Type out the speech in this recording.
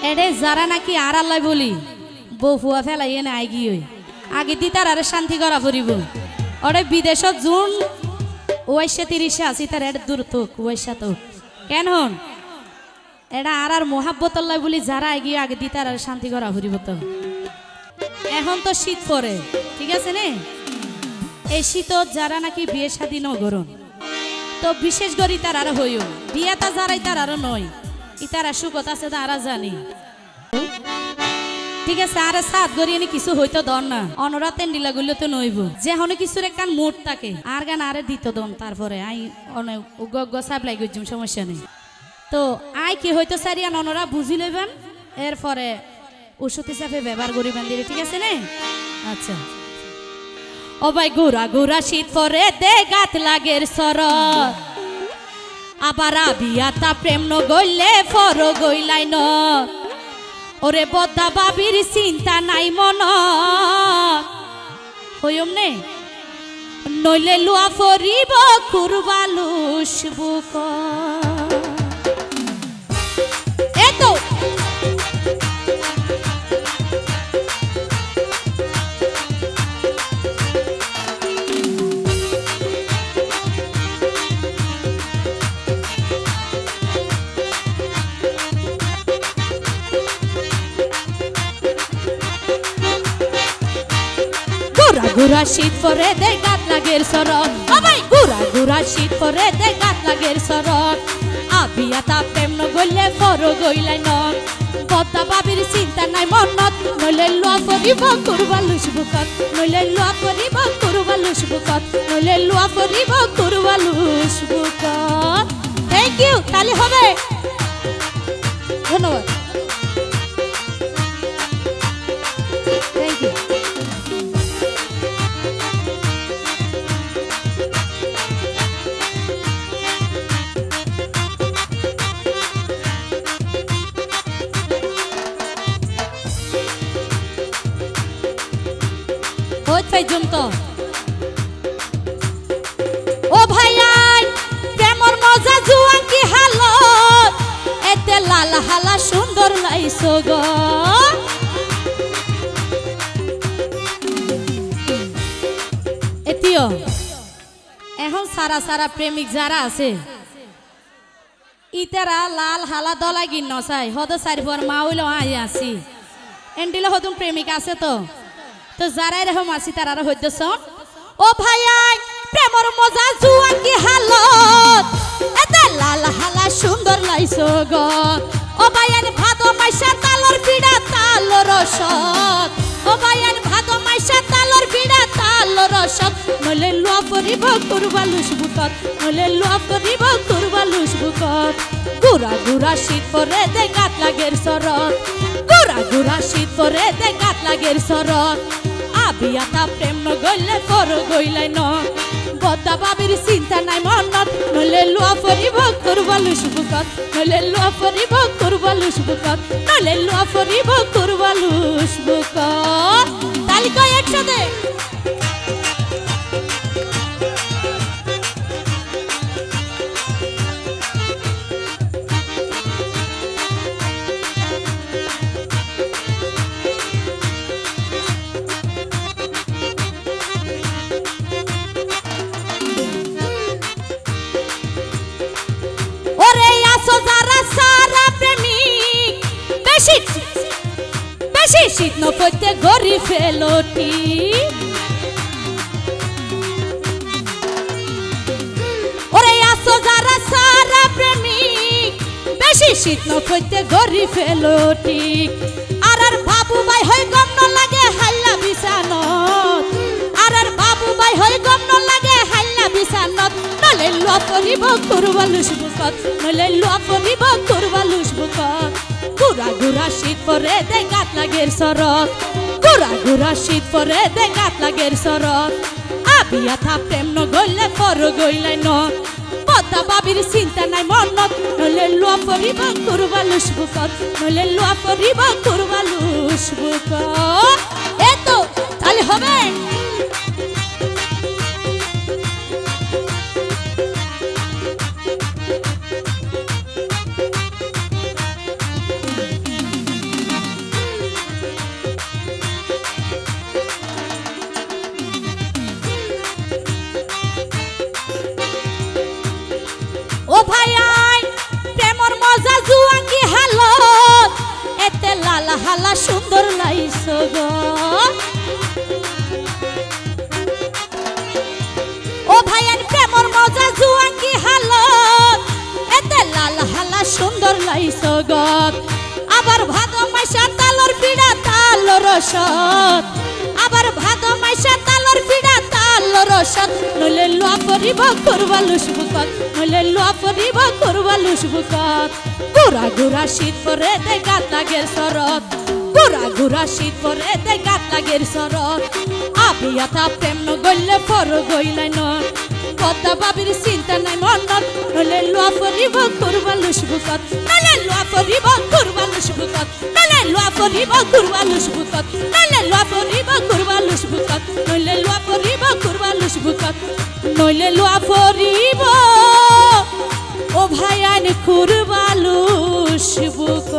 এডে যারা নাকি আর আল্লাহ বলি বউ ফুয়া ফেলাই এনে আই গিয়ে আগে দি তার আর শান্তি করা ফুরিব ওরে বিদেশত জুন 29-30 আসি তার এর দূর তো 29 তো কেন হন এটা আর মোহাব্বত আল্লাহ বলি যারা এগিয়ে আগে দি তার আর শান্তি করা ফুরিব তো এখন তো শীত পড়ে ঠিক আছে নে এই শীতত যারা নাকি বিয়ে শাদী নগরণ তো বিশেষ করে তার আর হইও বিয়াটা যারাই তার আর নয় ইতারা সুখত আছে তারা জানি ঠিক আছে আরে সাত গরিয়ে কিছু হইতো দন না অনরা তেন্ডিলা গুলো তো নইব যে হনে কিছুর একখান মোট থাকে আর গান আরে দিত দন তারপরে আই অনেক সাপ্লাই করছিম সমস্যা নেই তো আই কি হইতো সারিয়ান অনরা বুঝি লইবেন এরপরে ওষুধ হিসাবে ব্যবহার করিবেন দিলে ঠিক আছে নে আচ্ছা ও ভাই ঘুরা ঘুরা শীত পরে দে গাত লাগের সরত আবার আবিয়াতা প্রেম ন গইলে ফর গইলাই ন ওরে বদ্দা বাবির চিন্তা নাই মন হইম নে নইলে লুয়া ফরিব কুরবালুস বুক এতো ঘুরা শীত পরে দে গাত লাগের সরত ও ভাই ঘুরা ঘুরা শীত পরে দে গাত লাগের সরত আবিয়াতা প্রেম ন গইলে ফর গইলাই ন বদ্দা বাবির চিন্তা নাই মনত নইলে লুয়া ফরিব কুরবালুস বুকত নইলে লুয়া ফরিব কুরবালুস বুকত নইলে লুয়া ফরিব কুরবালুস বুকত থ্যাংক ইউ তালি হবে ধন্যবাদ থ্যাংক ইউ ও ভাই প্রেমর মজা জুয়ান কি হালত এতে লাল হালা সুন্দর লাইছো গো এতিও এখন সারা সারা প্রেমিক যারা আছে ইতারা লাল হালা দলা গিন নসাই হদ সারি পর মা হইল আই আসি এন্ডিলে হতুন প্রেমিক আছে তো তো যারা এরকম আসি তারা হইতেছ ও ভাই প্রেমর মজা জুয়ান কি হালত এতে লাল হালা সুন্দর লাইছো গো ও ভাই ভাদ মাইসা তালর পিড়া তালর রসত ও ভাই ভাদ মাইসা তালর পিড়া তালর রসত নইলে লুয়া পরিব কুরবালুস বুকত নইলে লুয়া পরিব কুরবালুস বুকত ঘুরা ঘুরা শীত পরে দে গাত লাগের সরত ঘুরা ঘুরা শীত পরে দে গাত লাগের সরত আবিয়াতা প্রেম ন গইলে ফর গইলাই ন বদ্দা বাবির চিন্তা নাই মনত নইলে লুয়া ফরিব কুরবালুস বুকত নইলে লুয়া ফরিব কুরবালুস বুকত নইলে লুয়া ফরিব কুরবালুস বুকত তালি কই একসাথে বেশি শীত ন পড়তে গরি ফেলটি ওরে আসো যারা সারা প্রেমিক বেশি শীত ন পড়তে গরি ফেলটি আর বাবু ভাই হই গম ন লাগে হাল্লা বিছানত আর বাবু ভাই হই গম ন লাগে হাল্লা বিছানত নলে লুয়া পরিব কুরবালুস বুকত নলে লুয়া পরিব কুরবালুস বুকত ঘুরা ঘুরা শীত পরে দে গাত লাগের সরত ঘুরা ঘুরা শীত পরে দে গাত লাগের সরত আবিয়াতা প্রেম ন গইলে ফর গইলাই ন বদ্দা বাবির চিন্তা নাই মনত নইলে লুয়া পরিব কুরবালুস বুকত নইলে লুয়া পরিব কুরবালুস বুকত এতো তাহলে হবে গো ও ভাইয়ান প্রেমর মজা জুয়াঙ্গি হালত এতে লাল হালা সুন্দর লাইছ গত আবার ভাদ মাইশা তালর পিড়া তালর রসত আবার ভাদ মাইশা তালর পিড়া তালর রসত নইলে লুয়া পরিব করবা লুসবুকত নইলে লুয়া পরিব করবা লুসবুকত গুড়া গুড়া শীত পরে দে গাত লাগের সরত গুড়া গুড়া শীত পরে দে গাত লাগের সরত আবিয়াতা প্রেম ন গইলে পর গইলাই ন পদ্মা বাবির চিন্তা নাই মনত নইলে লুয়া পরিব করবা লুসবুকত নইলে লুয়া পরিব করবা লুসবুকত নইলে লুয়া পরিব করবা লুসবুকত নইলে লুয়া পরিব করবা লুসবুকত নইলে লুয়া পরিব করবা লুসবুকত নইলে লুয়া পরিব ও ভাইয়ান করবা লুসবুকত